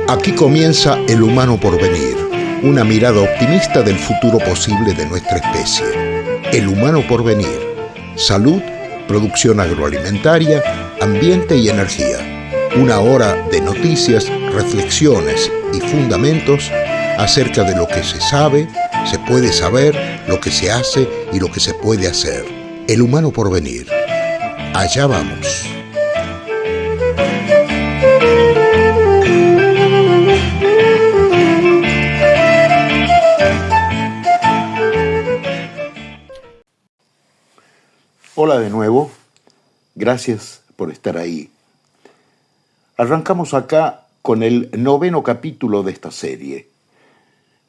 Aquí comienza El Humano Porvenir, una mirada optimista del futuro posible de nuestra especie. El Humano Porvenir, salud, producción agroalimentaria, ambiente y energía. Una hora de noticias, reflexiones y fundamentos acerca de lo que se sabe, se puede saber, lo que se hace y lo que se puede hacer. El Humano Porvenir. Allá vamos. Hola de nuevo, gracias por estar ahí. Arrancamos acá con el 9º capítulo de esta serie.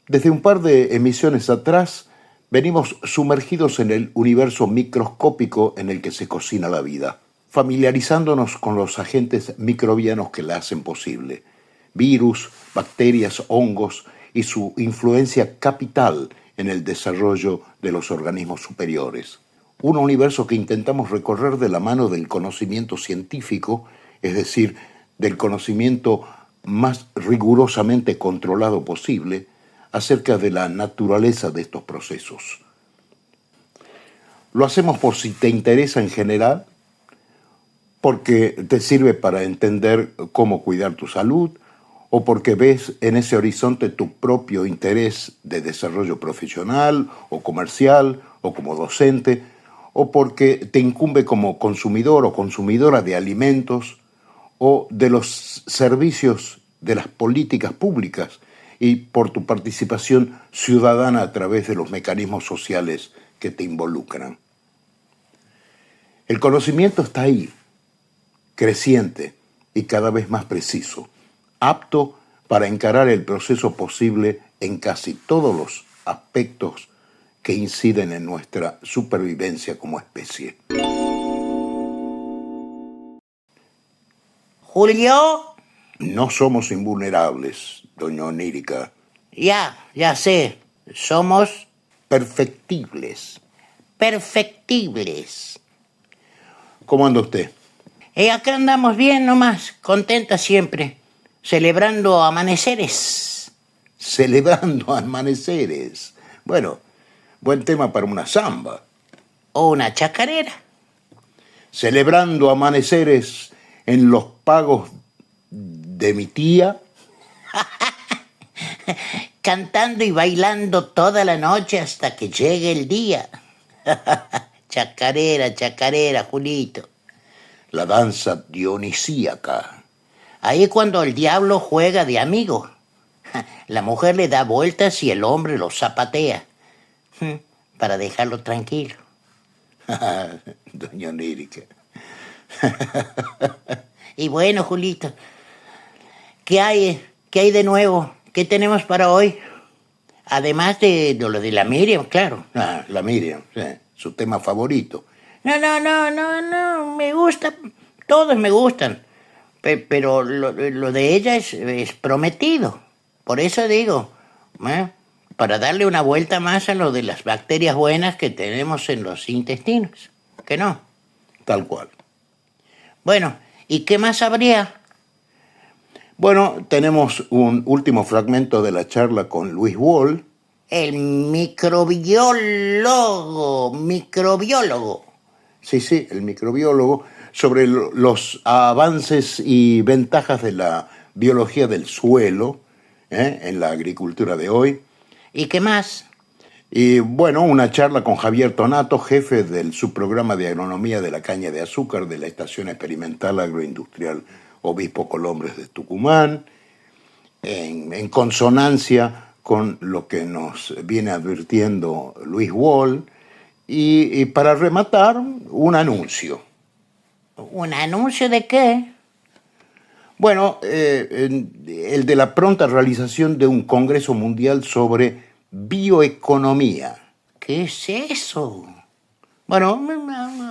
Desde un par de emisiones atrás, venimos sumergidos en el universo microscópico en el que se cocina la vida, familiarizándonos con los agentes microbianos que la hacen posible, virus, bacterias, hongos y su influencia capital en el desarrollo de los organismos superiores. Un universo que intentamos recorrer de la mano del conocimiento científico, es decir, del conocimiento más rigurosamente controlado posible acerca de la naturaleza de estos procesos. Lo hacemos por si te interesa en general, porque te sirve para entender cómo cuidar tu salud, o porque ves en ese horizonte tu propio interés de desarrollo profesional o comercial o como docente, o porque te incumbe como consumidor o consumidora de alimentos o de los servicios de las políticas públicas y por tu participación ciudadana a través de los mecanismos sociales que te involucran. El conocimiento está ahí, creciente y cada vez más preciso, apto para encarar el proceso posible en casi todos los aspectos que inciden en nuestra supervivencia como especie. Julio. No somos invulnerables, doña Onírica. Ya sé. Somos Perfectibles. perfectibles. ¿Cómo anda usted? Acá andamos bien nomás, contentas siempre, celebrando amaneceres. Celebrando amaneceres. Bueno, buen tema para una samba. O una chacarera. Celebrando amaneceres en los pagos de mi tía. Cantando y bailando toda la noche hasta que llegue el día. Chacarera, chacarera, Julito. La danza dionisíaca. Ahí es cuando el diablo juega de amigo. La mujer le da vueltas y el hombre lo zapatea. Para dejarlo tranquilo. Doña Onírica. Y bueno, Julito, ¿qué hay de nuevo? ¿Qué tenemos para hoy? Además de lo de la Miriam, claro. La Miriam, sí, su tema favorito. No, me gusta, todos me gustan, pero lo de ella es prometido. Por eso digo, para darle una vuelta más a lo de las bacterias buenas que tenemos en los intestinos, ¿que no? Tal cual. Bueno, ¿y qué más habría? Bueno, tenemos un último fragmento de la charla con Luis Wall. El microbiólogo. Sí, el microbiólogo, sobre los avances y ventajas de la biología del suelo en la agricultura de hoy. ¿Y qué más? Y bueno, una charla con Javier Tonato, jefe del subprograma de agronomía de la caña de azúcar de la Estación Experimental Agroindustrial Obispo Colombres de Tucumán, en consonancia con lo que nos viene advirtiendo Luis Wall, y para rematar, un anuncio. ¿Un anuncio de qué? Bueno, el de la pronta realización de un Congreso Mundial sobre bioeconomía. ¿Qué es eso? Bueno,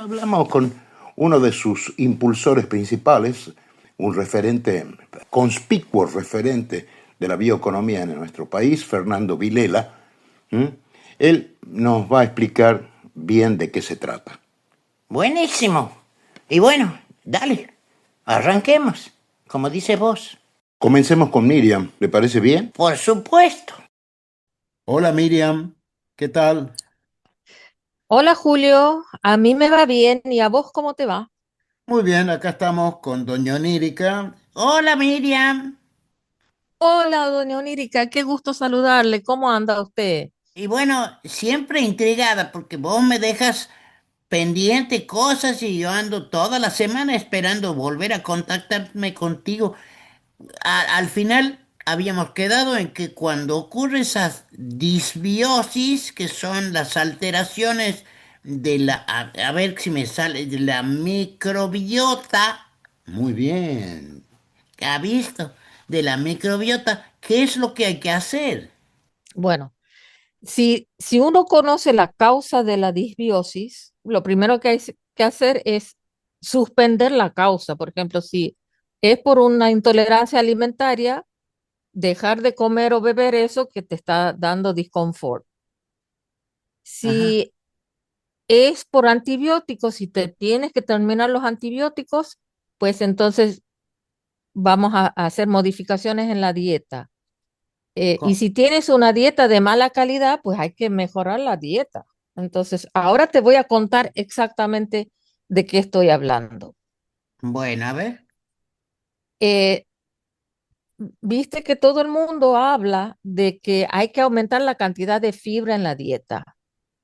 hablamos con uno de sus impulsores principales, un referente, conspicuo referente de la bioeconomía en nuestro país, Fernando Vilela. Él nos va a explicar bien de qué se trata. Buenísimo. Y bueno, dale, Arranquemos, como dice vos. Comencemos con Miriam, ¿le parece bien? Por supuesto. Hola Miriam, ¿qué tal? Hola Julio, a mí me va bien y a vos cómo te va. Muy bien, acá estamos con doña Onírica. Hola Miriam. Hola doña Onírica, qué gusto saludarle, ¿cómo anda usted? Y bueno, siempre intrigada porque vos me dejas pendiente cosas y yo ando toda la semana esperando volver a contactarme contigo. Al final habíamos quedado en que cuando ocurre esa disbiosis, que son las alteraciones de a ver si me sale, de la microbiota, Muy bien. ¿que ha visto? De la microbiota, ¿qué es lo que hay que hacer? Bueno, si uno conoce la causa de la disbiosis, lo primero que hay que hacer es suspender la causa. Por ejemplo, si es por una intolerancia alimentaria, dejar de comer o beber eso que te está dando disconfort. Ajá. Si es por antibióticos, si te tienes que terminar los antibióticos, pues entonces vamos a hacer modificaciones en la dieta. Y Co- si tienes una dieta de mala calidad, pues hay que mejorar la dieta. Entonces, ahora te voy a contar exactamente de qué estoy hablando. Bueno, a ver. Eh, Viste que todo el mundo habla de que hay que aumentar la cantidad de fibra en la dieta,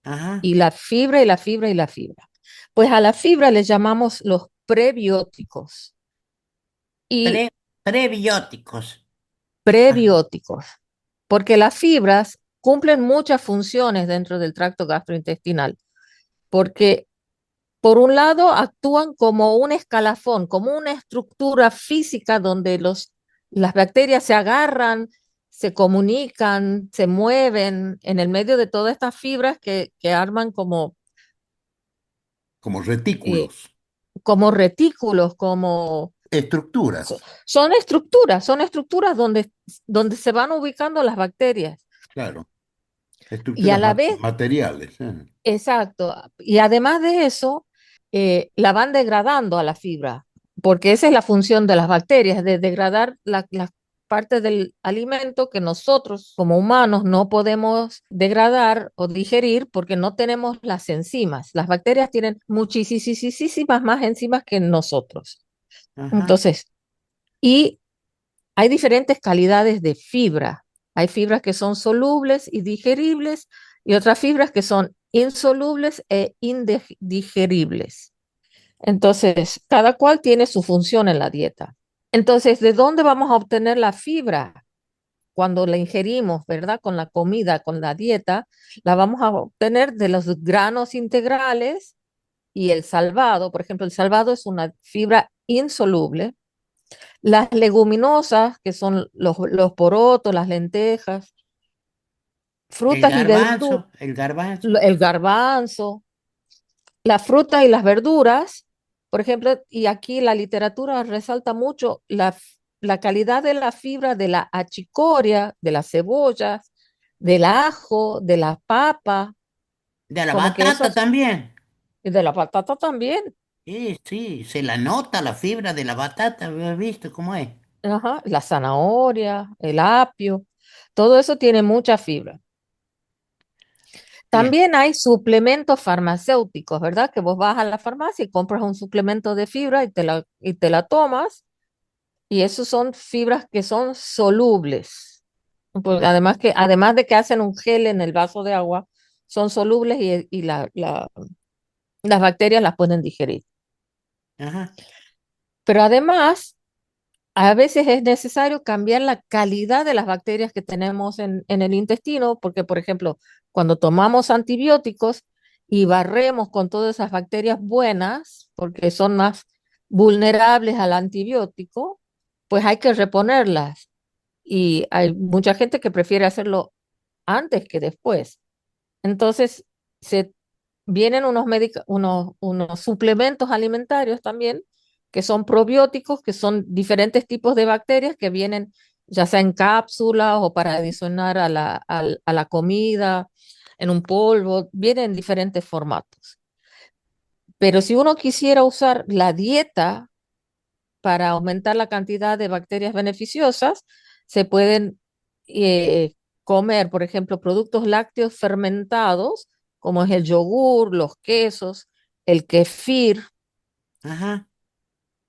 Ajá. y la fibra y la fibra y la fibra. Pues a la fibra le llamamos los prebióticos y Pre- Prebióticos. Ajá. prebióticos, porque las fibras cumplen muchas funciones dentro del tracto gastrointestinal, porque por un lado actúan como un escalafón, como una estructura física donde las bacterias se agarran, se comunican, se mueven en el medio de todas estas fibras que arman Como eh, retículos, como retículos, estructuras, son estructuras donde se van ubicando las bacterias. claro, Y a estructuras la vez, materiales. exacto, y además de eso, la van degradando a la fibra, porque esa es la función de las bacterias, de degradar las partes del alimento que nosotros como humanos no podemos degradar o digerir porque no tenemos las enzimas. Las bacterias tienen muchísimas más enzimas que nosotros. Ajá. Entonces, y hay diferentes calidades de fibra. Hay fibras que son solubles y digeribles y otras fibras que son insolubles e indigeribles. Entonces, cada cual tiene su función en la dieta. Entonces, ¿de dónde vamos a obtener la fibra? Cuando la ingerimos, ¿verdad? Con la comida, con la dieta, la vamos a obtener de los granos integrales y el salvado. Por ejemplo, el salvado es una fibra insoluble. Las leguminosas, que son los porotos, las lentejas, frutas y verduras, El garbanzo. el garbanzo, las frutas y las verduras, por ejemplo, y aquí la literatura resalta mucho la calidad de la fibra de la achicoria, de las cebollas, del ajo, de la papa, De la como que batata esos, también. y de la patata también, Sí, sí, se la nota la fibra de la batata, ¿has visto cómo es? ajá, la zanahoria, el apio, todo eso tiene mucha fibra. Bien. También hay suplementos farmacéuticos, ¿verdad? Que vos vas a la farmacia y compras un suplemento de fibra y te la tomas, y esos son fibras que son solubles. Pues Ah, además de que hacen un gel en el vaso de agua, son solubles y las bacterias las pueden digerir. ajá. Pero además, a veces es necesario cambiar la calidad de las bacterias que tenemos en el intestino, porque, por ejemplo, cuando tomamos antibióticos y barremos con todas esas bacterias buenas, porque son más vulnerables al antibiótico, pues hay que reponerlas. Y hay mucha gente que prefiere hacerlo antes que después. Entonces, se vienen unos suplementos alimentarios también, que son probióticos, que son diferentes tipos de bacterias que vienen ya sea en cápsulas o para adicionar a la comida, en un polvo, vienen en diferentes formatos. Pero si uno quisiera usar la dieta para aumentar la cantidad de bacterias beneficiosas, se pueden comer, por ejemplo, productos lácteos fermentados, como es el yogur, los quesos, el kefir. Ajá.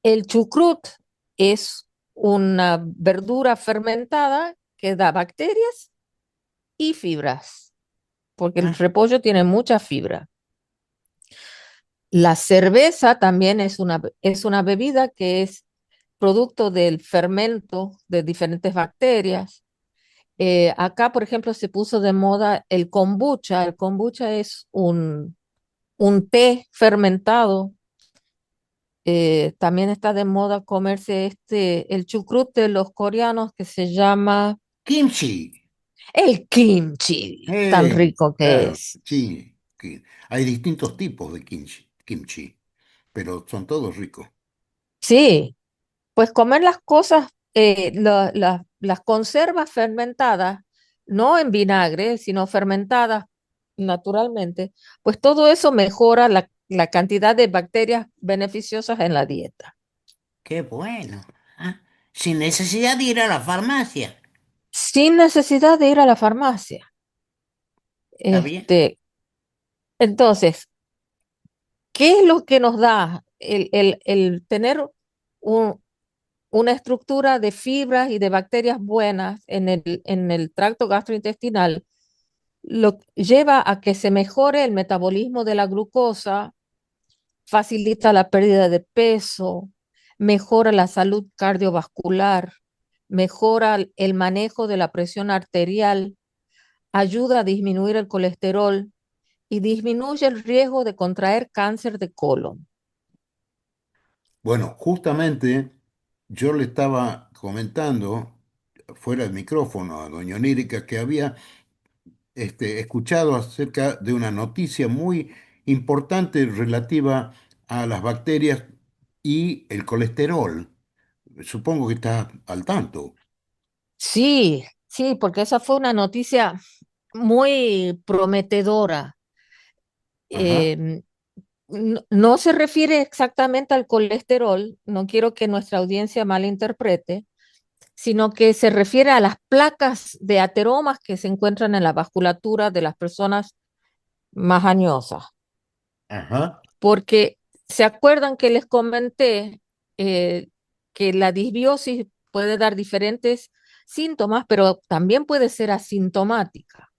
El chucrut es una verdura fermentada que da bacterias y fibras, porque el Ah, repollo tiene mucha fibra. La cerveza también es una bebida que es producto del fermento de diferentes bacterias. Acá, por ejemplo, se puso de moda el kombucha. El kombucha es un té fermentado. También está de moda comerse el chucrut de los coreanos que se llama kimchi. el kimchi, tan rico que Claro, es. sí. Hay distintos tipos de kimchi, pero son todos ricos. Sí, pues comer las cosas, las conservas fermentadas, no en vinagre, sino fermentadas naturalmente, pues todo eso mejora la cantidad de bacterias beneficiosas en la dieta. Qué bueno. Ah, sin necesidad de ir a la farmacia. Sin necesidad de ir a la farmacia. ¿Está bien? Entonces, ¿qué es lo que nos da el tener un- una estructura de fibras y de bacterias buenas en el tracto gastrointestinal? Lo lleva a que se mejore el metabolismo de la glucosa, facilita la pérdida de peso, mejora la salud cardiovascular, mejora el manejo de la presión arterial, ayuda a disminuir el colesterol y disminuye el riesgo de contraer cáncer de colon. Bueno, justamente yo le estaba comentando fuera del micrófono a doña Onírica que había escuchado acerca de una noticia muy importante relativa a las bacterias y el colesterol. Supongo que está al tanto. Sí, sí, porque esa fue una noticia muy prometedora. Ajá, Em, no se refiere exactamente al colesterol, no quiero que nuestra audiencia malinterprete, sino que se refiere a las placas de ateromas que se encuentran en la vasculatura de las personas más añosas. ajá, Porque se acuerdan que les comenté eh, que la disbiosis puede dar diferentes síntomas, pero también puede ser asintomática.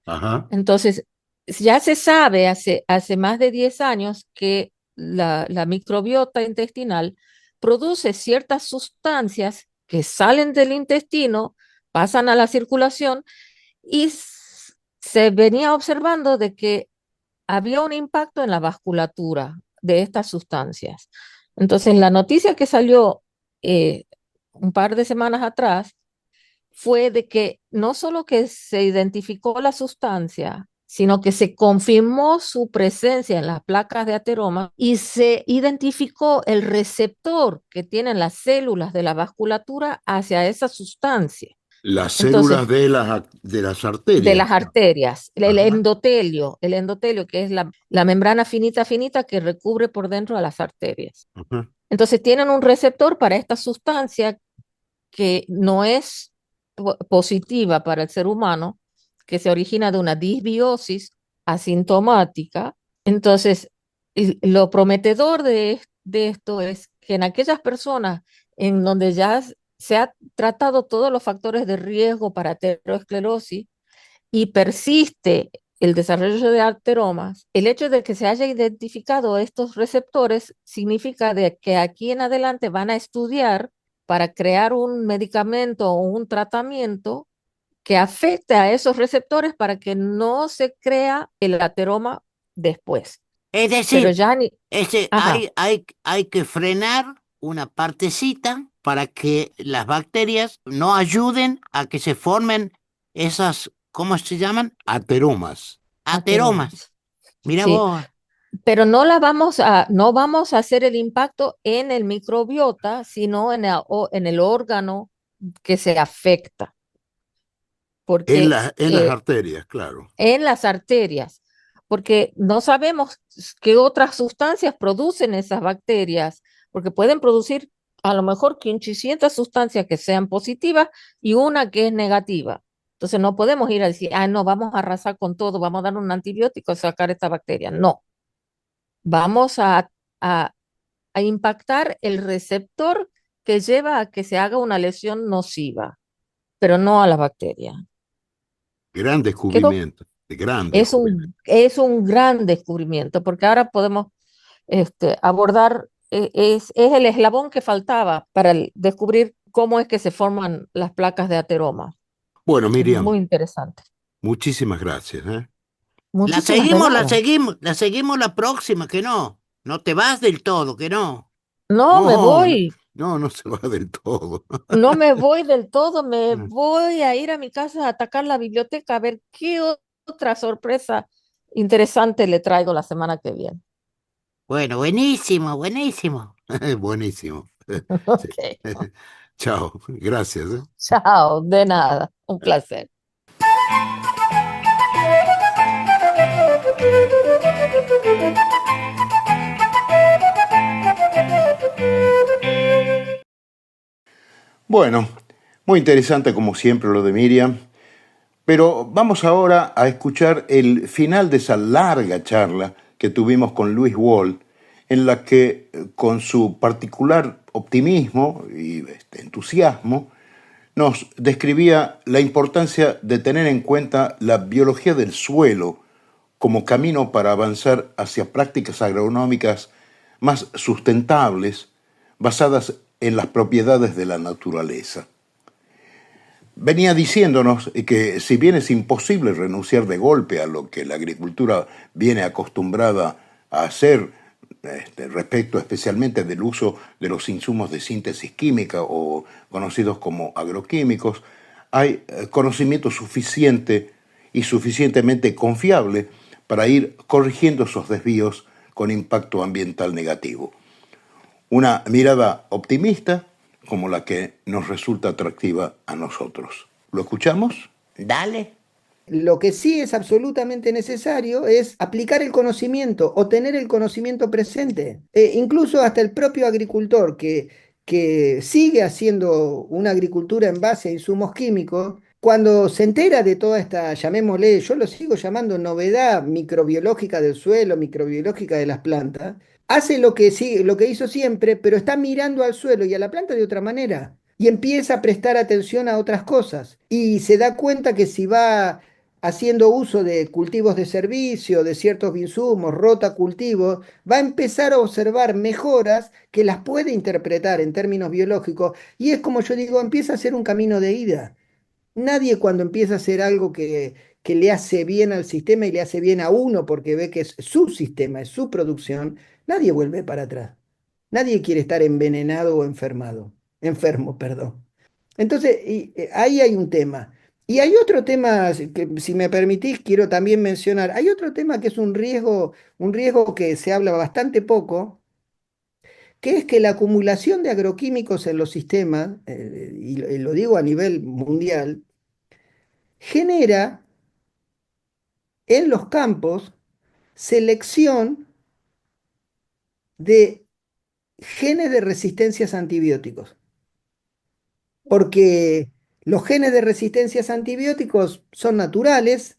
ajá. Entonces, ya se sabe hace más de 10 años que la microbiota intestinal produce ciertas sustancias que salen del intestino, pasan a la circulación y se venía observando de que había un impacto en la vasculatura de estas sustancias. Entonces, la noticia que salió eh, un par de semanas atrás fue de que no solo que se identificó la sustancia, sino que se confirmó su presencia en las placas de ateroma y se identificó el receptor que tienen las células de la vasculatura hacia esa sustancia. Las Entonces, células de las de arterias. las arterias, Ajá, el endotelio, que es la membrana finita, finita que recubre por dentro a las arterias. ajá. Entonces, tienen un receptor para esta sustancia que no es positiva para el ser humano, que se origina de una disbiosis asintomática. Entonces, lo prometedor de esto es que en aquellas personas en donde ya se ha tratado todos los factores de riesgo para aterosclerosis y persiste el desarrollo de ateromas, el hecho de que se haya identificado estos receptores significa de que aquí en adelante van a estudiar para crear un medicamento o un tratamiento que afecte a esos receptores para que no se crea el ateroma después. Es Pero decir, ya ni, ajá, hay que frenar una partecita para que las bacterias no ayuden a que se formen esas, ¿cómo se llaman? Ateromas. Ateromas. ateromas. Mira Sí, vos. pero no vamos a hacer el impacto en el microbiota, sino en el órgano que se afecta, porque En las arterias, claro. en las arterias, porque no sabemos qué otras sustancias producen esas bacterias, porque pueden producir A lo mejor 500 sustancias que sean positivas y una que es negativa. Entonces no podemos ir a decir, ah, no, vamos a arrasar con todo, vamos a dar un antibiótico a sacar esta bacteria. No, vamos a, a impactar el receptor que lleva a que se haga una lesión nociva, pero no a la bacteria. Gran Creo descubrimiento, gran que descubrimiento. es un gran descubrimiento, porque ahora podemos abordar, es el eslabón que faltaba para descubrir cómo es que se forman las placas de ateroma. Bueno, Es Miriam, muy interesante. muchísimas gracias, ¿eh? Muchísimas de nada. La seguimos la próxima, que no. No te vas del todo, que no. No me No, no, voy, no, no se va del todo. no me voy del todo, me voy a ir a mi casa a atacar la biblioteca a ver qué otra sorpresa interesante le traigo la semana que viene. Bueno, buenísimo, buenísimo. Buenísimo. Sí. Ok, Chao, gracias, ¿eh? chao, de nada, un placer. Bueno, muy interesante como siempre lo de Miriam, pero vamos ahora a escuchar el final de esa larga charla que tuvimos con Luis Wall, en la que con su particular optimismo y entusiasmo nos describía la importancia de tener en cuenta la biología del suelo como camino para avanzar hacia prácticas agronómicas más sustentables, basadas en las propiedades de la naturaleza. Venía diciéndonos que si bien es imposible renunciar de golpe a lo que la agricultura viene acostumbrada a hacer, respecto especialmente del uso de los insumos de síntesis química o conocidos como agroquímicos, hay conocimiento suficiente y suficientemente confiable para ir corrigiendo esos desvíos con impacto ambiental negativo. Una mirada optimista como la que nos resulta atractiva a nosotros. ¿Lo escuchamos? Dale. Lo que sí es absolutamente necesario es aplicar el conocimiento o tener el conocimiento presente. Incluso hasta el propio agricultor que sigue haciendo una agricultura en base a insumos químicos, cuando se entera de toda esta, llamémosle, yo lo sigo llamando novedad microbiológica del suelo, microbiológica de las plantas, hace lo que, sí, lo que hizo siempre, pero está mirando al suelo y a la planta de otra manera. Y empieza a prestar atención a otras cosas. Y se da cuenta que si va haciendo uso de cultivos de servicio, de ciertos insumos, rota cultivos, va a empezar a observar mejoras que las puede interpretar en términos biológicos y es como yo digo, empieza a ser un camino de ida. Nadie cuando empieza a hacer algo que le hace bien al sistema y le hace bien a uno porque ve que es su sistema, es su producción, nadie vuelve para atrás. Nadie quiere estar envenenado o enfermo, perdón. Entonces, ahí hay un tema. Y hay otro tema, que si me permitís, quiero también mencionar. Hay otro tema que es un riesgo que se habla bastante poco, que es que la acumulación de agroquímicos en los sistemas, y lo digo a nivel mundial, genera en los campos selección de genes de resistencias a antibióticos. Porque los genes de resistencias a antibióticos son naturales,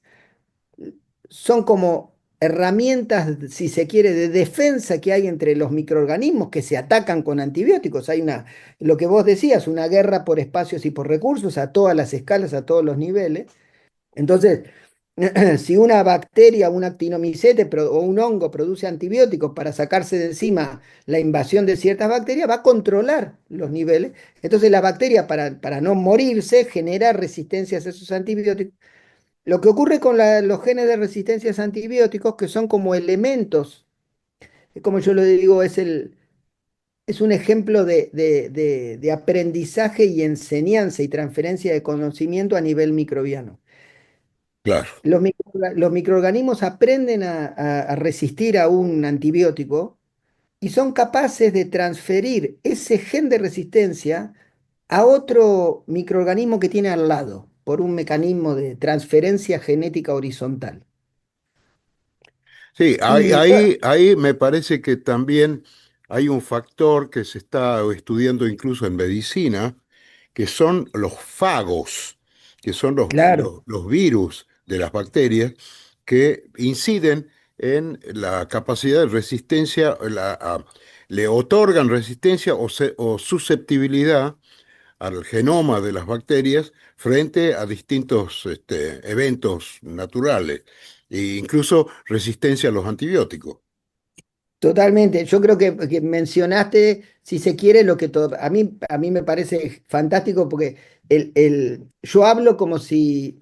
son como herramientas, si se quiere, de defensa que hay entre los microorganismos que se atacan con antibióticos. Hay una, lo que vos decías, una guerra por espacios y por recursos a todas las escalas, a todos los niveles. Entonces, si una bacteria, un actinomycete o un hongo produce antibióticos para sacarse de encima la invasión de ciertas bacterias, va a controlar los niveles. Entonces la bacteria, para no morirse, genera resistencias a esos antibióticos. Lo que ocurre con los genes de resistencia a antibióticos, que son como elementos, como yo lo digo, es un ejemplo de aprendizaje y enseñanza y transferencia de conocimiento a nivel microbiano. Claro. Los microorganismos aprenden a resistir a un antibiótico y son capaces de transferir ese gen de resistencia a otro microorganismo que tiene al lado por un mecanismo de transferencia genética horizontal. Sí, Y ahí me parece que también hay un factor que se está estudiando incluso en medicina, que son los fagos, que son Claro. los virus de las bacterias que inciden en la capacidad de resistencia, le otorgan resistencia o susceptibilidad al genoma de las bacterias frente a distintos eventos naturales, e incluso resistencia a los antibióticos. Totalmente. Yo creo que mencionaste, si se quiere, lo que todo. A mí me parece fantástico porque yo hablo como si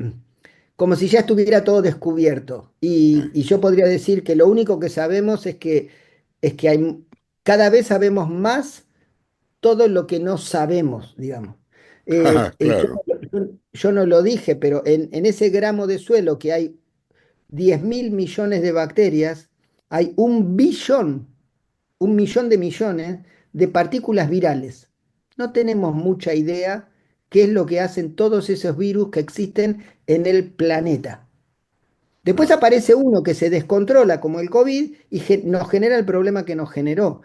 ya estuviera todo descubierto. Y, Eh, y yo podría decir que lo único que sabemos es que cada vez sabemos más todo lo que no sabemos, digamos. Yo, Claro, yo no lo dije, pero en ese gramo de suelo que hay 10.000 millones de bacterias, hay 1 billón, 1 millón de millones de partículas virales. No tenemos mucha idea qué es lo que hacen todos esos virus que existen en el planeta. Después claro, aparece uno que se descontrola como el COVID y nos genera el problema que nos generó.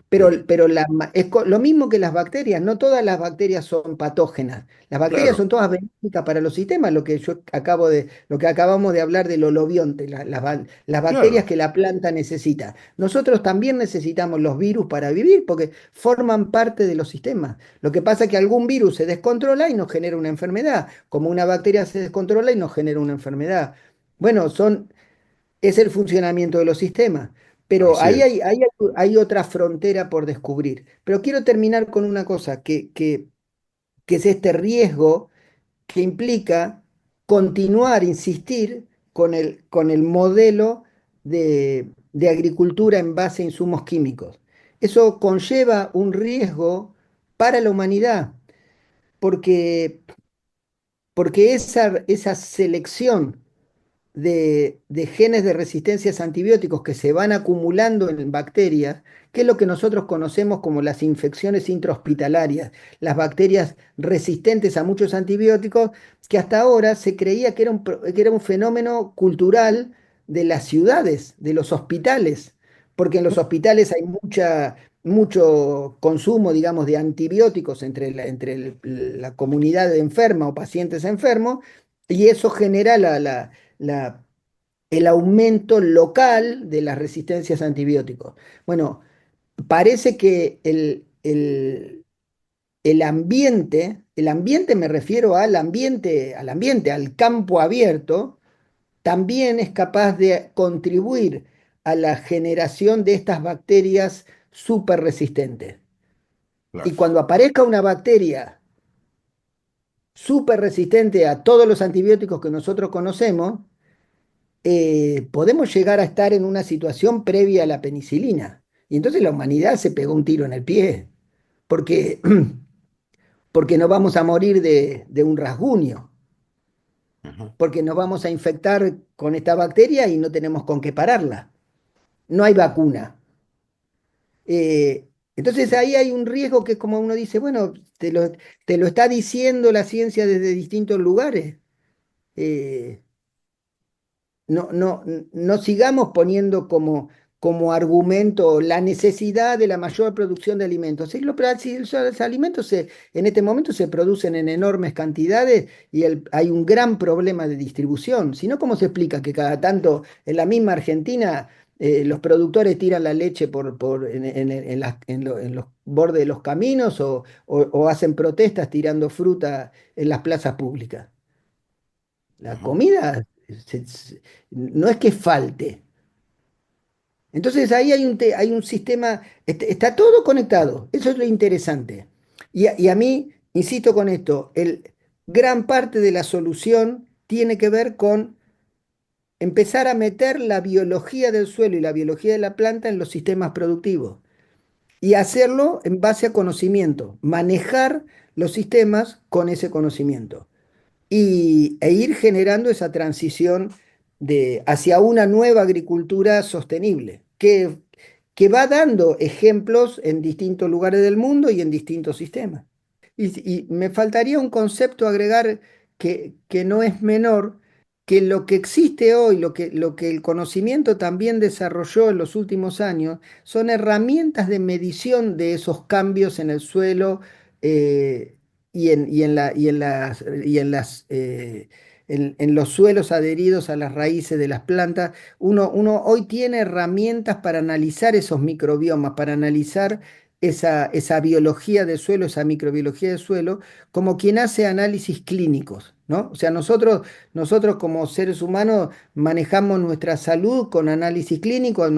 Pero, sí, pero lo mismo que las bacterias, no todas las bacterias son patógenas. Las bacterias claro, son todas benéficas para los sistemas, lo que acabamos de hablar del holobionte, las bacterias claro, que la planta necesita. Nosotros también necesitamos los virus para vivir porque forman parte de los sistemas. Lo que pasa es que algún virus se descontrola y nos genera una enfermedad, como una bacteria se descontrola y nos genera una enfermedad. Bueno, es el funcionamiento de los sistemas. Pero así ahí es. hay otra frontera por descubrir. Pero quiero terminar con una cosa, que es este riesgo que implica continuar, insistir con el modelo de agricultura en base a insumos químicos. Eso conlleva un riesgo para la humanidad, porque, porque esa selección de genes de resistencias a antibióticos que se van acumulando en bacterias, que es lo que nosotros conocemos como las infecciones intrahospitalarias, las bacterias resistentes a muchos antibióticos, que hasta ahora se creía que era un fenómeno cultural de las ciudades, de los hospitales, porque en los hospitales hay mucho consumo, digamos, de antibióticos entre la comunidad enferma o pacientes enfermos, y eso genera la- el aumento local de las resistencias a antibióticos. Bueno, parece que el ambiente me refiero al ambiente, al campo abierto, también es capaz de contribuir a la generación de estas bacterias súper resistentes. Y Claro. cuando aparezca una bacteria súper resistente a todos los antibióticos que nosotros conocemos, podemos llegar a estar en una situación previa a la penicilina. Y entonces la humanidad se pegó un tiro en el pie, porque, porque no vamos a morir de un rasguño, Ajá. porque nos vamos a infectar con esta bacteria y no tenemos con qué pararla. No hay vacuna. Entonces ahí hay un riesgo que es como uno dice, bueno, te lo está diciendo la ciencia desde distintos lugares. Eh, no sigamos poniendo como argumento la necesidad de la mayor producción de alimentos. Si los alimentos en este momento se producen en enormes cantidades y hay un gran problema de distribución. Si no, ¿cómo se explica que cada tanto en la misma Argentina los productores tiran la leche en los bordes de los caminos o hacen protestas tirando fruta en las plazas públicas? La Ajá. comida no es que falte. Entonces ahí hay un sistema, está todo conectado. Eso es lo interesante. Y a mí, insisto con esto, gran parte de la solución tiene que ver con empezar a meter la biología del suelo y la biología de la planta en los sistemas productivos y hacerlo en base a conocimiento, manejar los sistemas con ese conocimiento e ir generando esa transición hacia una nueva agricultura sostenible, que va dando ejemplos en distintos lugares del mundo y en distintos sistemas. Y me faltaría un concepto agregar que no es menor, que lo que existe hoy, lo que el conocimiento también desarrolló en los últimos años, son herramientas de medición de esos cambios en el suelo eh, y en los suelos adheridos a las raíces de las plantas. Uno hoy tiene herramientas para analizar esos microbiomas, para analizar esa biología del suelo, esa microbiología del suelo, como quien hace análisis clínicos, ¿no? O sea, nosotros como seres humanos manejamos nuestra salud con análisis clínico,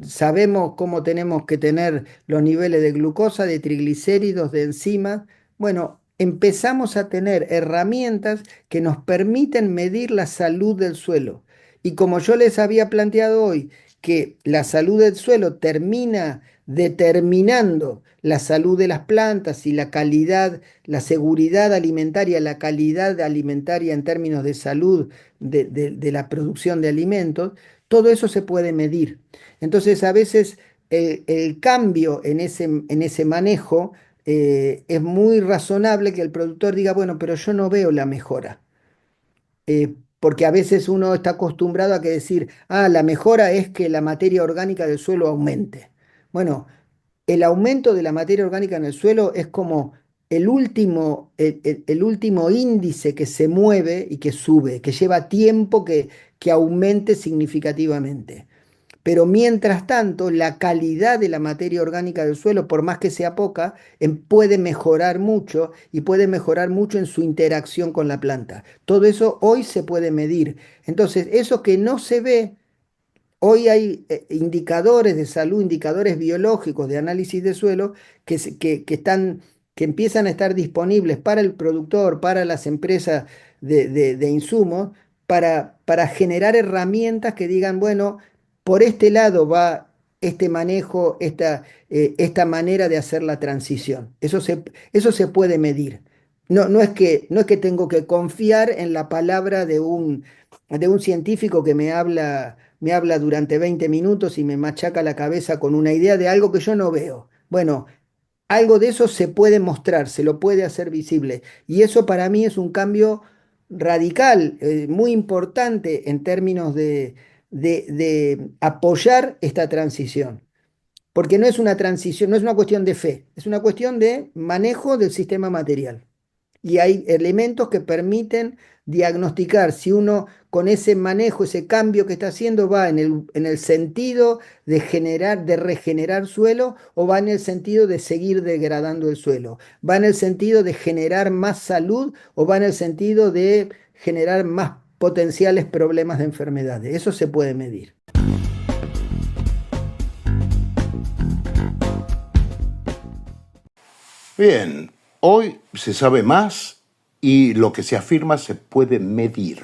sabemos cómo tenemos que tener los niveles de glucosa, de triglicéridos, de enzimas. Bueno, empezamos a tener herramientas que nos permiten medir la salud del suelo. Y como yo les había planteado hoy, que la salud del suelo termina determinando la salud de las plantas y la calidad, la seguridad alimentaria, la calidad alimentaria en términos de salud de la producción de alimentos, todo eso se puede medir. Entonces, a veces el cambio en ese manejo es muy razonable que el productor diga, bueno, pero yo no veo la mejora. Porque a veces uno está acostumbrado a que decir, la mejora es que la materia orgánica del suelo aumente. Bueno, el aumento de la materia orgánica en el suelo es como el último índice que se mueve y que sube, que lleva tiempo que aumente significativamente. Pero mientras tanto, la calidad de la materia orgánica del suelo, por más que sea poca, puede mejorar mucho y puede mejorar mucho en su interacción con la planta. Todo eso hoy se puede medir. Entonces, eso que no se ve. Hoy hay indicadores de salud, indicadores biológicos de análisis de suelo que empiezan a estar disponibles para el productor, para las empresas de insumos, para generar herramientas que digan, bueno, por este lado va este manejo, esta manera de hacer la transición. Eso se puede medir. No es que tengo que confiar en la palabra de un científico que me habla durante 20 minutos y me machaca la cabeza con una idea de algo que yo no veo. Bueno, algo de eso se puede mostrar, se lo puede hacer visible. Y eso para mí es un cambio radical, muy importante en términos de apoyar esta transición. Porque no es una transición, no es una cuestión de fe, es una cuestión de manejo del sistema material. Y hay elementos que permiten diagnosticar si uno con ese manejo, ese cambio que está haciendo va en el sentido de regenerar suelo o va en el sentido de seguir degradando el suelo. Va en el sentido de generar más salud o va en el sentido de generar más potenciales problemas de enfermedades. Eso se puede medir. Bien, hoy se sabe más y lo que se afirma se puede medir.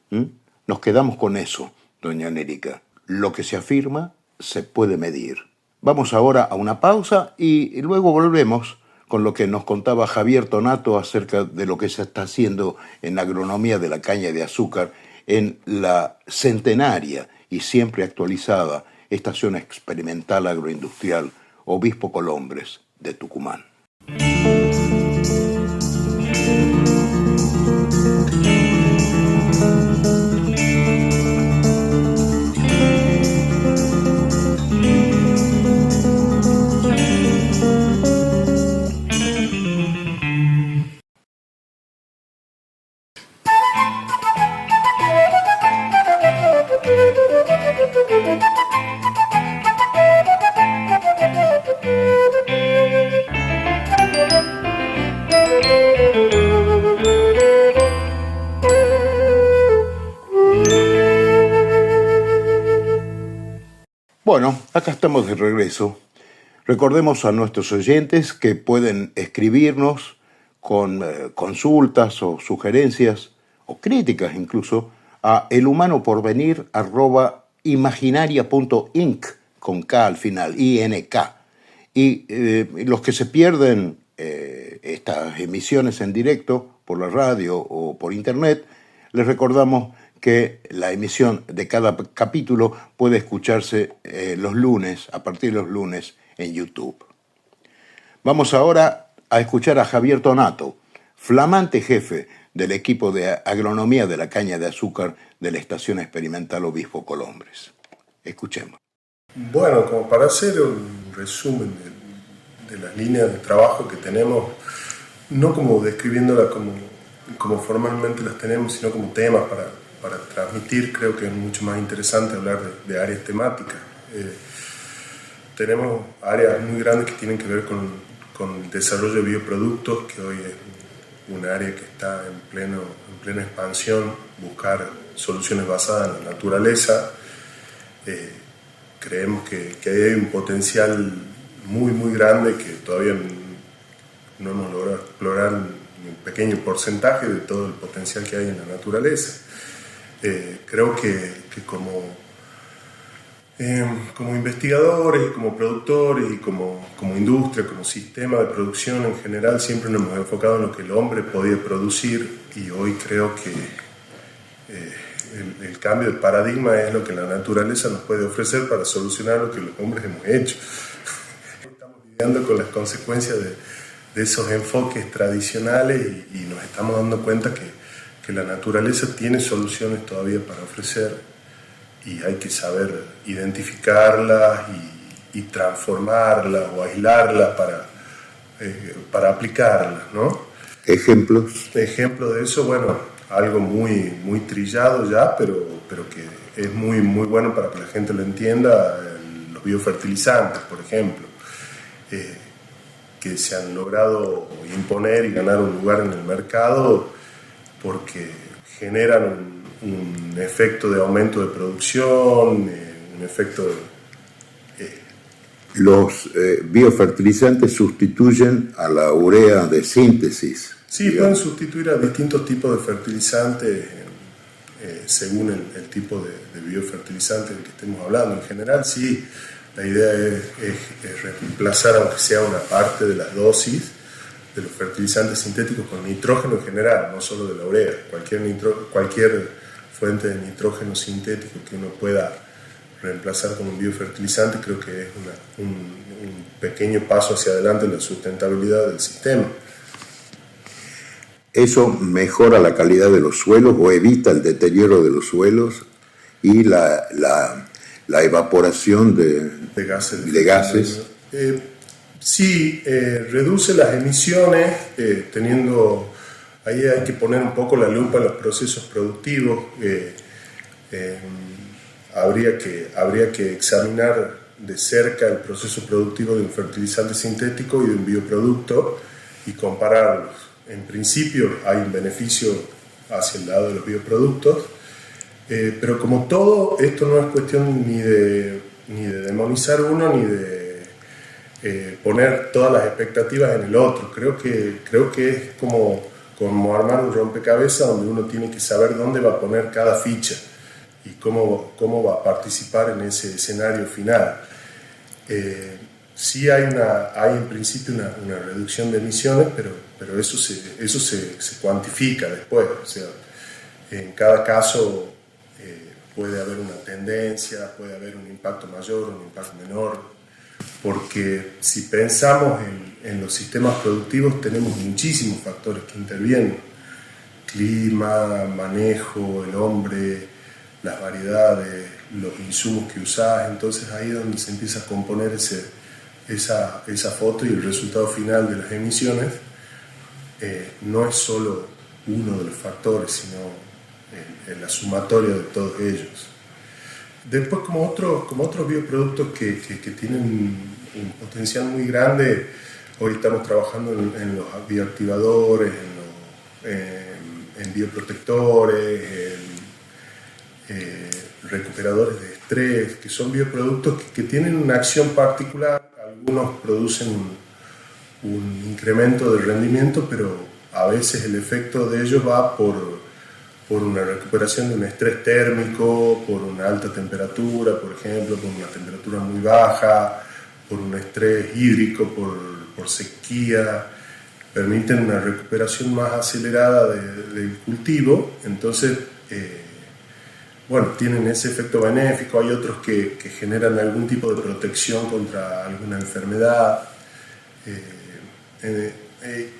¿Mm? Nos quedamos con eso, doña Nérica. Lo que se afirma se puede medir. Vamos ahora a una pausa y luego volvemos con lo que nos contaba Javier Tonato acerca de lo que se está haciendo en la agronomía de la caña de azúcar en la centenaria y siempre actualizada Estación Experimental Agroindustrial Obispo Colombres de Tucumán. Bueno, acá estamos de regreso. Recordemos a nuestros oyentes que pueden escribirnos con consultas o sugerencias o críticas incluso a elhumanoporvenir@imaginaria.inc con K al final, INK. Y los que se pierden estas emisiones en directo por la radio o por internet, les recordamos que la emisión de cada capítulo puede escucharse los lunes, a partir de los lunes, en YouTube. Vamos ahora a escuchar a Javier Tonato, flamante jefe del equipo de agronomía de la caña de azúcar de la Estación Experimental Obispo Colombres. Escuchemos. Bueno, como para hacer un resumen de las líneas de trabajo que tenemos, no como describiéndolas como formalmente las tenemos, sino como temas para transmitir, creo que es mucho más interesante hablar de áreas temáticas. Tenemos áreas muy grandes que tienen que ver con el desarrollo de bioproductos, que hoy es un área que está en plena expansión, buscar soluciones basadas en la naturaleza. Creemos que hay un potencial muy, muy grande que todavía no hemos logrado explorar ni un pequeño porcentaje de todo el potencial que hay en la naturaleza. Creo que como investigadores, como productores y como industria, como sistema de producción en general, siempre nos hemos enfocado en lo que el hombre podía producir, y hoy creo que el cambio de paradigma es lo que la naturaleza nos puede ofrecer para solucionar lo que los hombres hemos hecho. Estamos lidiando con las consecuencias de esos enfoques tradicionales y nos estamos dando cuenta que la naturaleza tiene soluciones todavía para ofrecer, y hay que saber identificarlas y transformarlas o aislarlas para aplicarlas, ¿no? ¿Ejemplos? Ejemplo de eso, bueno, algo muy, muy trillado ya, pero que es muy, muy bueno para que la gente lo entienda, los biofertilizantes, por ejemplo, que se han logrado imponer y ganar un lugar en el mercado porque generan un efecto de aumento de producción, un efecto Los biofertilizantes sustituyen a la urea de síntesis. Sí, pueden sustituir a distintos tipos de fertilizantes según el tipo de biofertilizante del que estemos hablando. En general, sí, la idea es reemplazar, aunque sea una parte de las dosis de los fertilizantes sintéticos, con nitrógeno en general, no solo de la urea. Cualquier fuente de nitrógeno sintético que uno pueda reemplazar con un biofertilizante, creo que es un pequeño paso hacia adelante en la sustentabilidad del sistema. Eso mejora la calidad de los suelos o evita el deterioro de los suelos y la evaporación de gases. Sí, reduce las emisiones, ahí hay que poner un poco la lupa en los procesos productivos. Habría que examinar de cerca el proceso productivo de un fertilizante sintético y de un bioproducto y compararlos. En principio hay un beneficio hacia el lado de los bioproductos, pero como todo, esto no es cuestión ni de demonizar uno ni de poner todas las expectativas en el otro. Creo que es como armar un rompecabezas donde uno tiene que saber dónde va a poner cada ficha y cómo va a participar en ese escenario final. Sí hay en principio una reducción de emisiones, pero eso se cuantifica después. O sea, en cada caso puede haber una tendencia, puede haber un impacto mayor, un impacto menor, porque si pensamos en los sistemas productivos tenemos muchísimos factores que intervienen: clima, manejo, el hombre, las variedades, los insumos que usás. Entonces ahí es donde se empieza a componer esa foto, y el resultado final de las emisiones no es solo uno de los factores, sino en la sumatoria de todos ellos. Después, como otros bioproductos que tienen un potencial muy grande, hoy estamos trabajando en los bioactivadores, en bioprotectores, en recuperadores de estrés, que son bioproductos que tienen una acción particular. Algunos producen un incremento del rendimiento, pero a veces el efecto de ellos va por una recuperación de un estrés térmico, por una alta temperatura, por ejemplo, por una temperatura muy baja, por un estrés hídrico, por sequía. Permiten una recuperación más acelerada del cultivo. Entonces, tienen ese efecto benéfico. Hay otros que generan algún tipo de protección contra alguna enfermedad.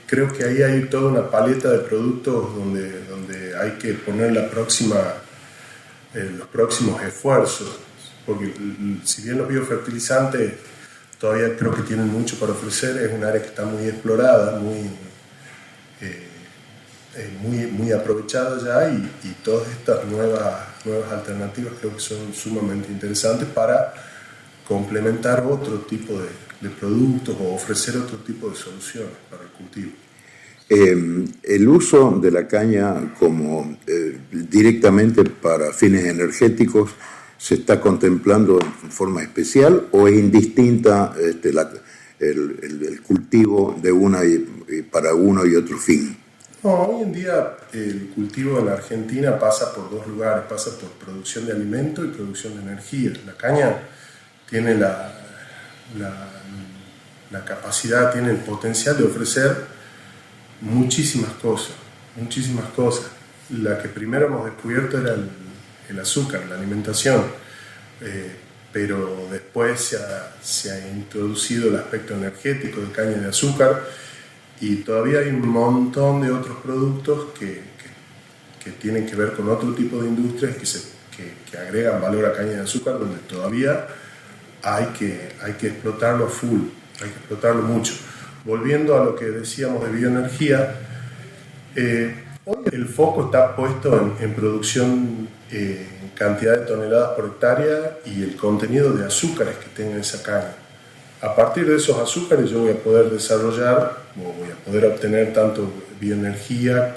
creo que ahí hay toda una paleta de productos donde hay que poner los próximos esfuerzos, porque si bien los biofertilizantes todavía creo que tienen mucho para ofrecer, es un área que está muy explorada, muy aprovechada ya, y todas estas nuevas alternativas creo que son sumamente interesantes para complementar otro tipo de productos o ofrecer otro tipo de soluciones para el cultivo. El uso de la caña como directamente para fines energéticos se está contemplando en forma especial, o es indistinta el cultivo de una y para uno y otro fin. No, hoy en día el cultivo en la Argentina pasa por dos lugares, pasa por producción de alimento y producción de energía. La caña tiene la capacidad, tiene el potencial de ofrecer muchísimas cosas. La que primero hemos descubierto era el azúcar, la alimentación, pero después se ha introducido el aspecto energético de caña de azúcar, y todavía hay un montón de otros productos que tienen que ver con otro tipo de industrias que agregan valor a caña de azúcar, donde todavía hay que explotarlo full, hay que explotarlo mucho. Volviendo a lo que decíamos de bioenergía, hoy el foco está puesto en producción en cantidad de toneladas por hectárea y el contenido de azúcares que tenga esa caña. A partir de esos azúcares yo voy a poder desarrollar, o voy a poder obtener tanto bioenergía,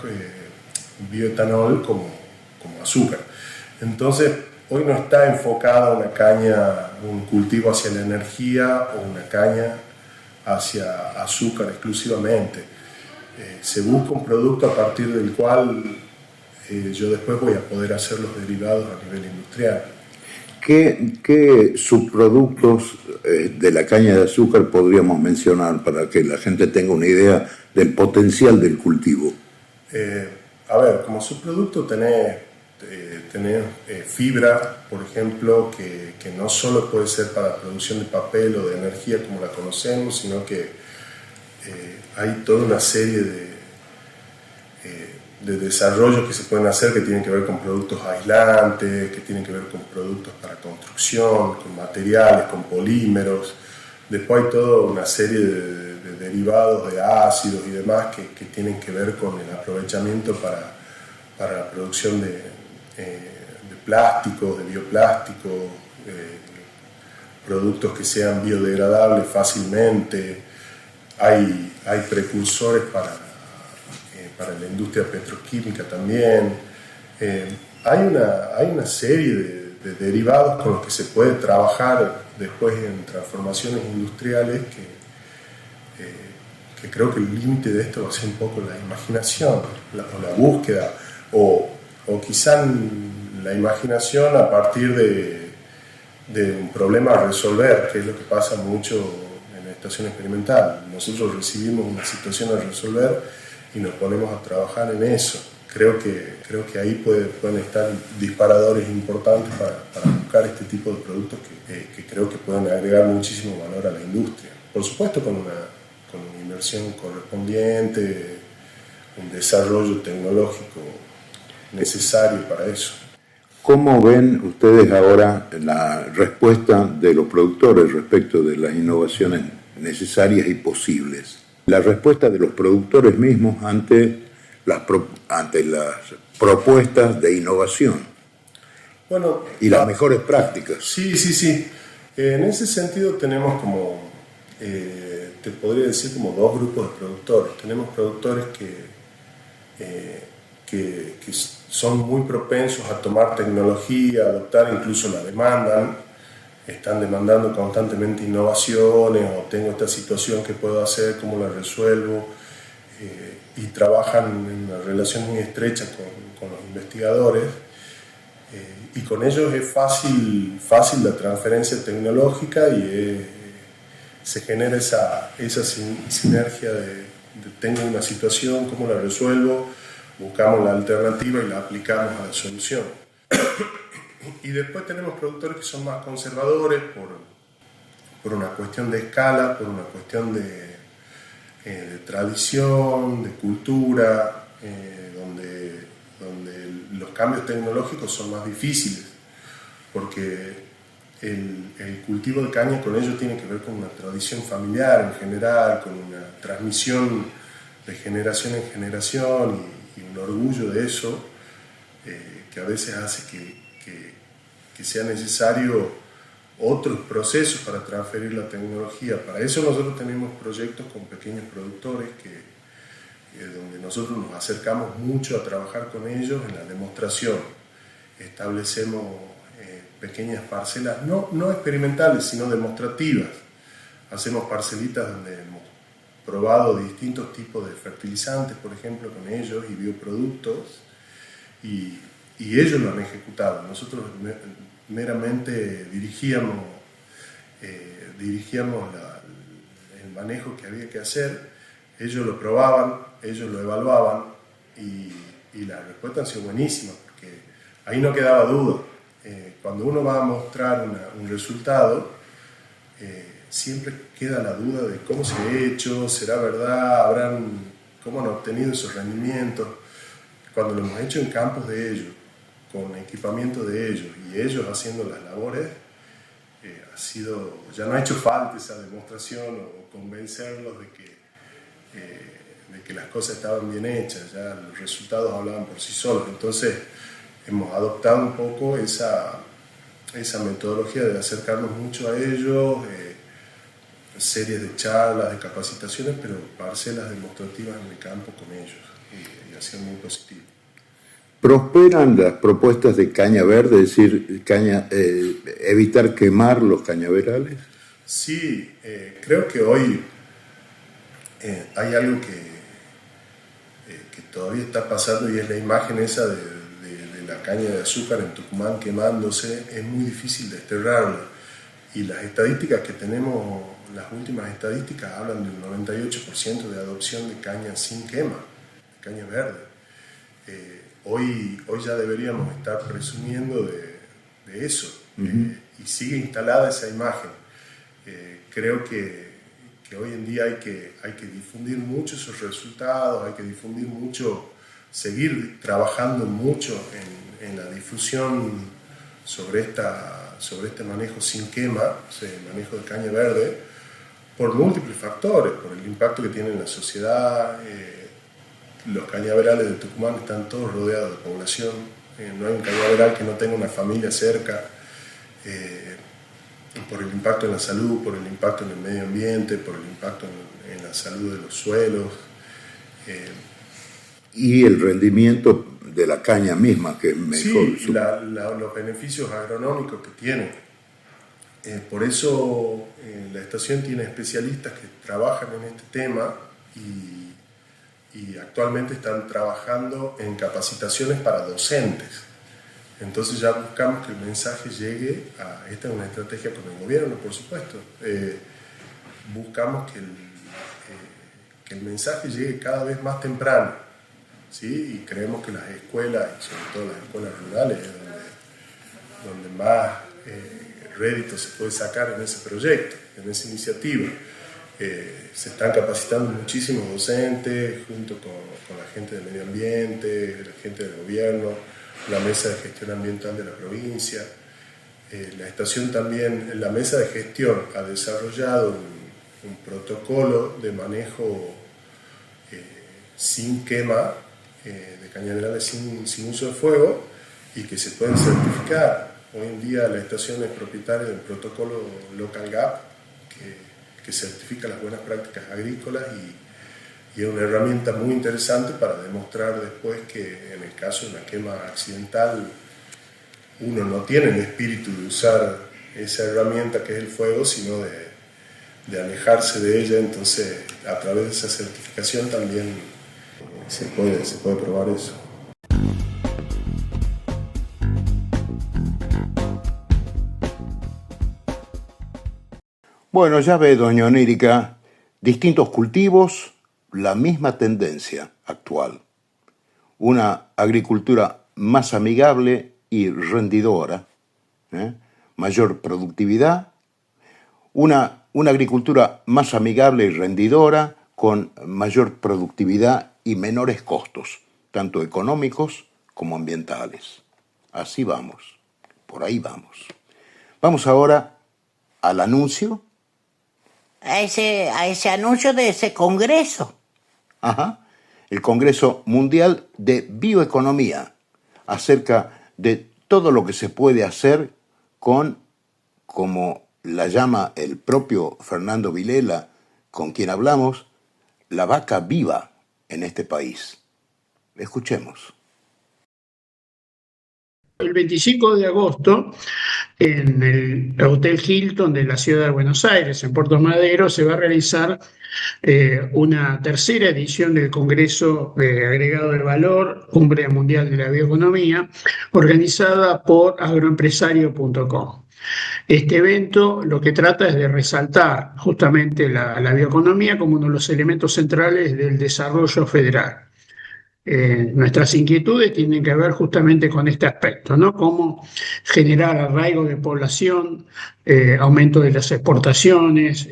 bioetanol como azúcar. Entonces, hoy no está enfocada una caña, un cultivo hacia la energía o una caña hacia azúcar exclusivamente. Se busca un producto a partir del cual yo después voy a poder hacer los derivados a nivel industrial. ¿Qué subproductos de la caña de azúcar podríamos mencionar para que la gente tenga una idea del potencial del cultivo? A ver, como subproducto tenés fibra, por ejemplo, que no solo puede ser para producción de papel o de energía como la conocemos, sino que hay toda una serie de desarrollos que se pueden hacer que tienen que ver con productos aislantes, que tienen que ver con productos para construcción, con materiales, con polímeros. Después hay toda una serie de derivados de ácidos y demás que tienen que ver con el aprovechamiento para la producción de plásticos, de bioplásticos, productos que sean biodegradables fácilmente. Hay precursores para la industria petroquímica también. Hay una serie de derivados con los que se puede trabajar después en transformaciones industriales que creo que el límite de esto va a ser un poco la imaginación, la búsqueda, o quizá la imaginación a partir de un problema a resolver, que es lo que pasa mucho en la estación experimental. Nosotros recibimos una situación a resolver y nos ponemos a trabajar en eso. Creo que ahí pueden estar disparadores importantes para buscar este tipo de productos que creo que pueden agregar muchísimo valor a la industria. Por supuesto con una inversión correspondiente, un desarrollo tecnológico necesario para eso. ¿Cómo ven ustedes ahora la respuesta de los productores respecto de las innovaciones necesarias y posibles? La respuesta de los productores mismos ante las propuestas de innovación, bueno, y las mejores prácticas. Sí. En ese sentido tenemos como, te podría decir, como dos grupos de productores. Tenemos productores que son muy propensos a tomar tecnología, a adoptar, incluso la demandan, están demandando constantemente innovaciones, o tengo esta situación que puedo hacer, cómo la resuelvo, y trabajan en una relación muy estrecha con los investigadores, y con ellos es fácil la transferencia tecnológica y se genera esa sinergia de tengo una situación, cómo la resuelvo, buscamos la alternativa y la aplicamos a la solución. Y después tenemos productores que son más conservadores por una cuestión de escala, por una cuestión de de tradición, de cultura, donde los cambios tecnológicos son más difíciles, porque el cultivo de caña con ello tiene que ver con una tradición familiar en general, con una transmisión de generación en generación y un orgullo de eso, que a veces hace que sea necesario otros procesos para transferir la tecnología. Para eso nosotros tenemos proyectos con pequeños productores donde nosotros nos acercamos mucho a trabajar con ellos en la demostración. Establecemos pequeñas parcelas, no experimentales, sino demostrativas. Hacemos parcelitas donde hemos probado distintos tipos de fertilizantes, por ejemplo, con ellos y bioproductos, y ellos lo han ejecutado. Nosotros meramente dirigíamos el manejo que había que hacer, ellos lo probaban, ellos lo evaluaban y las respuestas han sido buenísimas, porque ahí no quedaba duda. Cuando uno va a mostrar un resultado, siempre queda la duda de cómo se ha hecho, será verdad, cómo han obtenido esos rendimientos. Cuando lo hemos hecho en campos de ellos, con equipamiento de ellos y ellos haciendo las labores, ya no ha hecho falta esa demostración o convencerlos de que las cosas estaban bien hechas, ya los resultados hablaban por sí solos. Entonces hemos adoptado un poco esa metodología de acercarnos mucho a ellos, series de charlas, de capacitaciones, pero parcelas demostrativas en el campo con ellos, y ha sido muy positivo. ¿Prosperan las propuestas de caña verde, es decir, evitar quemar los cañaverales? Sí, creo que hoy hay algo que todavía está pasando, y es la imagen esa de la caña de azúcar en Tucumán quemándose. Es muy difícil desterrarla, y las estadísticas que tenemos, las últimas estadísticas, hablan del 98% de adopción de caña sin quema, de caña verde. Hoy ya deberíamos estar presumiendo de eso, y sigue instalada esa imagen. Creo que hoy en día hay que difundir mucho esos resultados, hay que difundir mucho, seguir trabajando mucho en la difusión sobre este manejo sin quema, manejo de caña verde, por múltiples factores, por el impacto que tiene en la sociedad. Los cañaverales de Tucumán están todos rodeados de población, no hay un cañaveral que no tenga una familia cerca, por el impacto en la salud, por el impacto en el medio ambiente, por el impacto en la salud de los suelos. Y el rendimiento de la caña misma, que es mejor. Sí, los beneficios agronómicos que tiene. Por eso la estación tiene especialistas que trabajan en este tema, y actualmente están trabajando en capacitaciones para docentes. Entonces ya buscamos que el mensaje llegue esta es una estrategia con el gobierno, por supuesto. Buscamos que el mensaje llegue cada vez más temprano, ¿sí? Y creemos que las escuelas, y sobre todo las escuelas rurales, es donde más rédito se puede sacar en ese proyecto, en esa iniciativa. Se están capacitando muchísimos docentes junto con la gente del medio ambiente, la gente del gobierno, la mesa de gestión ambiental de la provincia. La estación también, la mesa de gestión, ha desarrollado un protocolo de manejo sin quema de cañaverales sin uso de fuego, y que se pueden certificar. Hoy en día la estación es propietaria del protocolo Local Gap, que certifica las buenas prácticas agrícolas, y es una herramienta muy interesante para demostrar después que en el caso de una quema accidental uno no tiene el espíritu de usar esa herramienta que es el fuego, sino de alejarse de ella. Entonces, a través de esa certificación también se puede probar eso. Bueno, ya ve, doña Onírica, distintos cultivos, la misma tendencia actual. Una agricultura más amigable y rendidora, mayor productividad, una agricultura más amigable y rendidora, con mayor productividad y menores costos, tanto económicos como ambientales. Así vamos, por ahí vamos. Vamos ahora al anuncio. A ese anuncio de ese congreso. Ajá, el Congreso Mundial de Bioeconomía, acerca de todo lo que se puede hacer con, como la llama el propio Fernando Vilela, con quien hablamos, la vaca viva en este país. Escuchemos. El 25 de agosto, en el Hotel Hilton de la ciudad de Buenos Aires, en Puerto Madero, se va a realizar una tercera edición del Congreso Agregado del Valor, Cumbre Mundial de la Bioeconomía, organizada por agroempresario.com. Este evento lo que trata es de resaltar justamente la bioeconomía como uno de los elementos centrales del desarrollo federal. Nuestras inquietudes tienen que ver justamente con este aspecto, ¿no? Cómo generar arraigo de población, aumento de las exportaciones,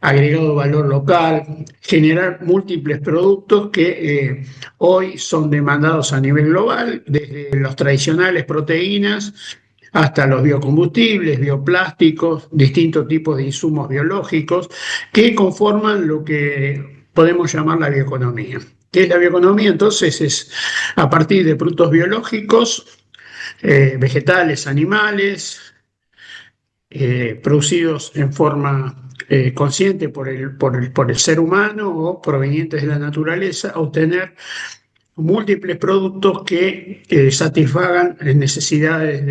agregado de valor local, generar múltiples productos que hoy son demandados a nivel global, desde los tradicionales proteínas hasta los biocombustibles, bioplásticos, distintos tipos de insumos biológicos que conforman lo que podemos llamar la bioeconomía. ¿Qué es la bioeconomía? Entonces es a partir de productos biológicos, vegetales, animales, producidos en forma consciente por el ser humano o provenientes de la naturaleza, obtener múltiples productos que satisfagan necesidades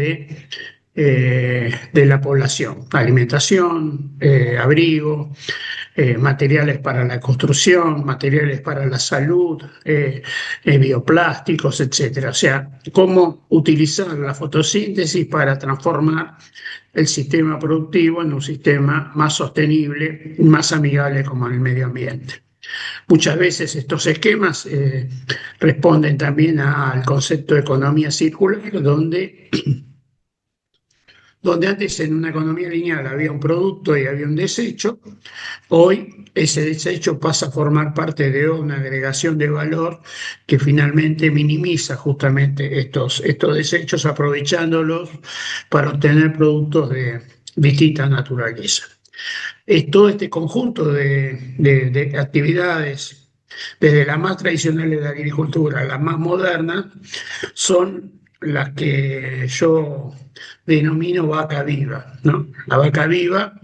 de la población: alimentación, abrigo, materiales para la construcción, materiales para la salud, bioplásticos, etc. O sea, cómo utilizar la fotosíntesis para transformar el sistema productivo en un sistema más sostenible, más amigable con el medio ambiente. Muchas veces estos esquemas responden también al concepto de economía circular, donde antes en una economía lineal había un producto y había un desecho, hoy ese desecho pasa a formar parte de una agregación de valor que finalmente minimiza justamente estos desechos, aprovechándolos para obtener productos de distinta naturaleza. Todo este conjunto de actividades, desde la más tradicional de la agricultura a la más moderna, son las que yo denomino vaca viva, ¿no? La vaca viva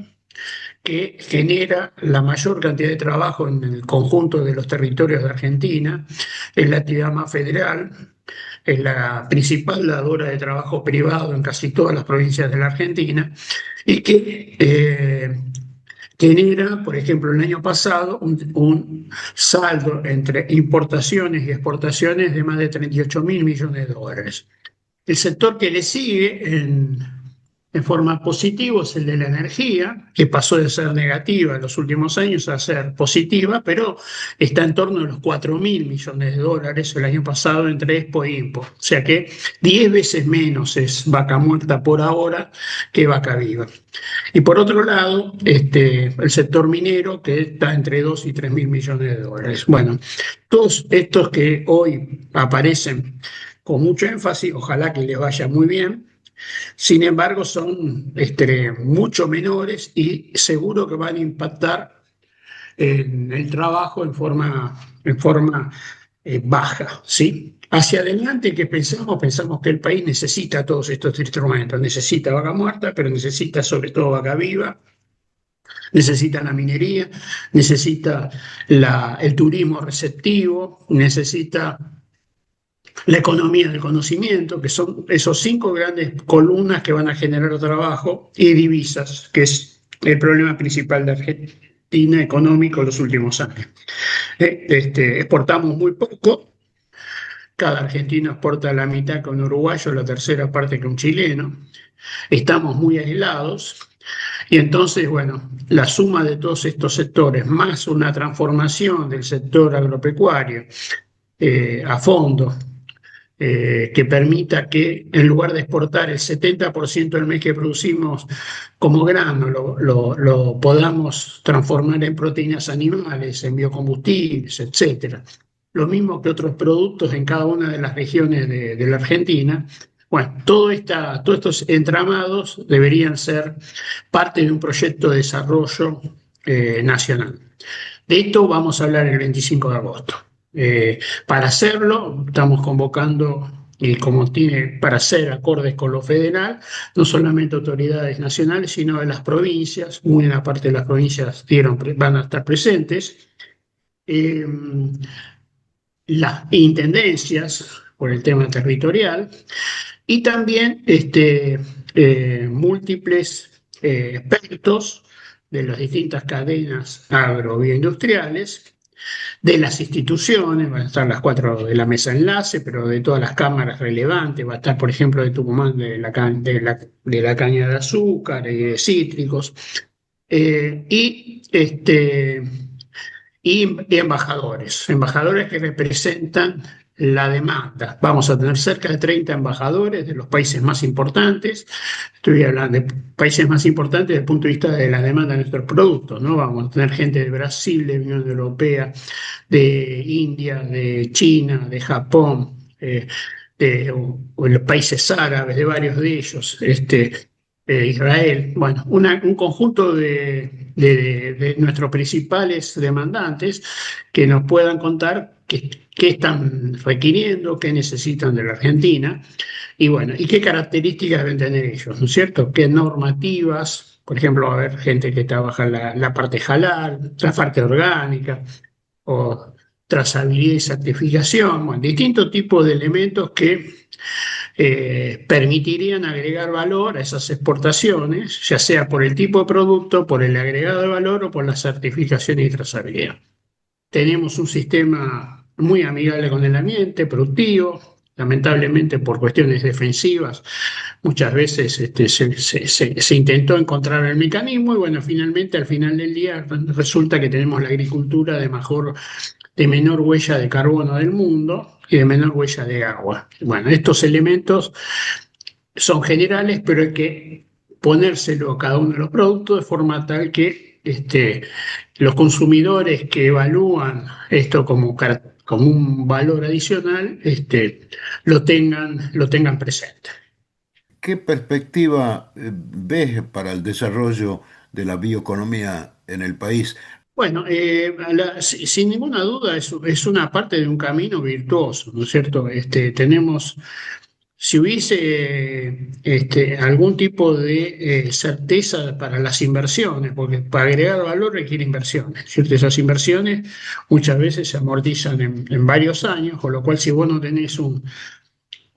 que genera la mayor cantidad de trabajo en el conjunto de los territorios de Argentina, es la actividad más federal, es la principal dadora de trabajo privado en casi todas las provincias de la Argentina, y que genera, por ejemplo, el año pasado un saldo entre importaciones y exportaciones de más de 38.000 millones de dólares. El sector que le sigue en forma positiva es el de la energía, que pasó de ser negativa en los últimos años a ser positiva, pero está en torno a los 4.000 millones de dólares el año pasado entre Expo e Impo. O sea que 10 veces menos es vaca muerta por ahora que vaca viva. Y por otro lado, el sector minero, que está entre 2 y 3.000 millones de dólares. Bueno, todos estos que hoy aparecen con mucho énfasis, ojalá que les vaya muy bien. Sin embargo, son mucho menores y seguro que van a impactar en el trabajo en forma baja, ¿sí? Hacia adelante, ¿qué pensamos? Pensamos que el país necesita todos estos instrumentos. Necesita vaca muerta, pero necesita sobre todo vaca viva. Necesita la minería, necesita el turismo receptivo, necesita la economía del conocimiento, que son esos 5 grandes columnas que van a generar trabajo, y divisas, que es el problema principal de Argentina económico en los últimos años. Exportamos muy poco, cada argentino exporta la mitad que un uruguayo, la tercera parte que un chileno, estamos muy aislados, y entonces, bueno, la suma de todos estos sectores, más una transformación del sector agropecuario a fondo, que permita que en lugar de exportar el 70% del mes que producimos como grano, lo podamos transformar en proteínas animales, en biocombustibles, etcétera. Lo mismo que otros productos en cada una de las regiones de la Argentina. Bueno, todos estos entramados deberían ser parte de un proyecto de desarrollo nacional. De esto vamos a hablar el 25 de agosto. Para hacerlo, estamos convocando, y como tiene para ser acordes con lo federal, no solamente autoridades nacionales, sino de las provincias. Una parte de las provincias van a estar presentes. Las intendencias, por el tema territorial, y también múltiples expertos de las distintas cadenas agrobioindustriales, de las instituciones, van a estar las 4 de la mesa enlace, pero de todas las cámaras relevantes, va a estar, por ejemplo, de Tucumán, de la caña de azúcar y de cítricos, y embajadores que representan la demanda. Vamos a tener cerca de 30 embajadores de los países más importantes. Estoy hablando de países más importantes desde el punto de vista de la demanda de nuestros productos, ¿no? Vamos a tener gente de Brasil, de la Unión Europea, de India, de China, de Japón, o los países árabes, de varios de ellos, Israel. Bueno, un conjunto de nuestros principales demandantes que nos puedan contar qué están requiriendo, qué necesitan de la Argentina, y bueno, y qué características deben tener ellos, ¿no es cierto? ¿Qué normativas? Por ejemplo, va a haber gente que trabaja la parte halal, la parte orgánica, o trazabilidad y certificación, bueno, distintos tipos de elementos que permitirían agregar valor a esas exportaciones, ya sea por el tipo de producto, por el agregado de valor o por la certificación y trazabilidad. Tenemos un sistema muy amigable con el ambiente, productivo. Lamentablemente, por cuestiones defensivas, muchas veces se intentó encontrar el mecanismo y bueno, finalmente al final del día resulta que tenemos la agricultura de menor huella de carbono del mundo y de menor huella de agua. Bueno, estos elementos son generales, pero hay que ponérselo a cada uno de los productos de forma tal que los consumidores que evalúan esto como un valor adicional lo tengan presente. ¿Qué perspectiva ves para el desarrollo de la bioeconomía en el país? Bueno, sin ninguna duda es una parte de un camino virtuoso, ¿no es cierto? Si hubiese algún tipo de certeza para las inversiones, porque para agregar valor requiere inversiones, ¿cierto? Esas inversiones muchas veces se amortizan en varios años, con lo cual si vos no tenés un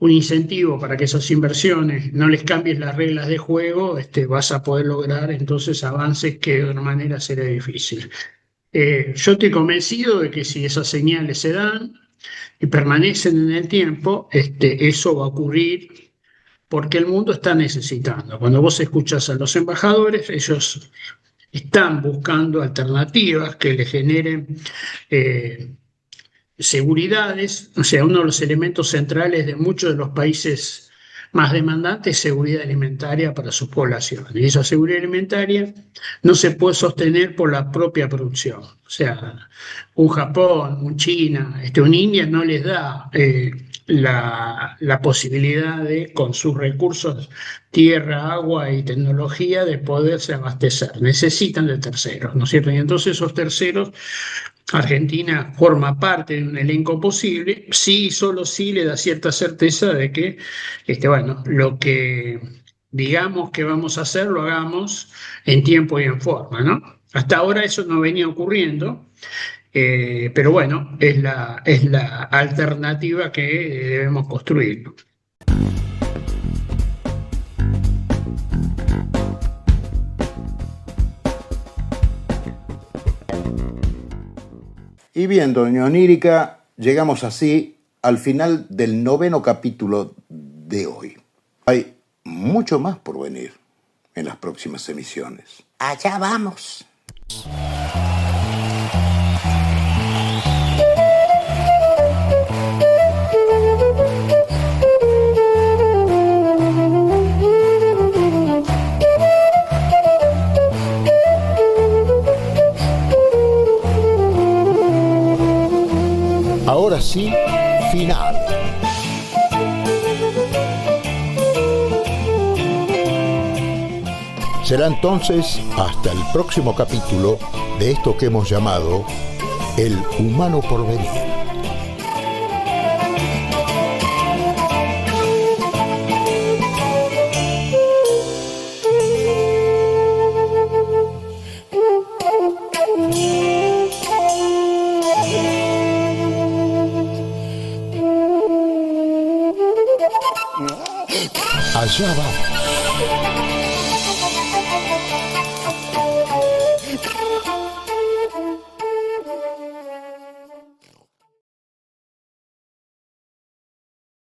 incentivo para que esas inversiones no les cambies las reglas de juego, vas a poder lograr entonces avances que de otra manera será difícil. Yo estoy convencido de que si esas señales se dan y permanecen en el tiempo, eso va a ocurrir porque el mundo está necesitando. Cuando vos escuchás a los embajadores, ellos están buscando alternativas que les generen seguridades. O sea, uno de los elementos centrales de muchos de los países más demandantes es seguridad alimentaria para sus poblaciones. Y esa seguridad alimentaria no se puede sostener por la propia producción. O sea, un Japón, un China, un India no les da la posibilidad de, con sus recursos, tierra, agua y tecnología, de poderse abastecer. Necesitan de terceros, ¿no es cierto? Y entonces esos terceros, Argentina forma parte de un elenco posible, sí, solo sí le da cierta certeza de que, bueno, lo que digamos que vamos a hacer, lo hagamos en tiempo y en forma, ¿no? Hasta ahora eso no venía ocurriendo, pero bueno, es la alternativa que debemos construir, ¿no? Y bien, doña Onírica, llegamos así al final del 9º capítulo de hoy. Hay mucho más por venir en las próximas emisiones. Allá vamos. Ahora sí, final. Será entonces hasta el próximo capítulo de esto que hemos llamado El Humano Porvenir. Allá va.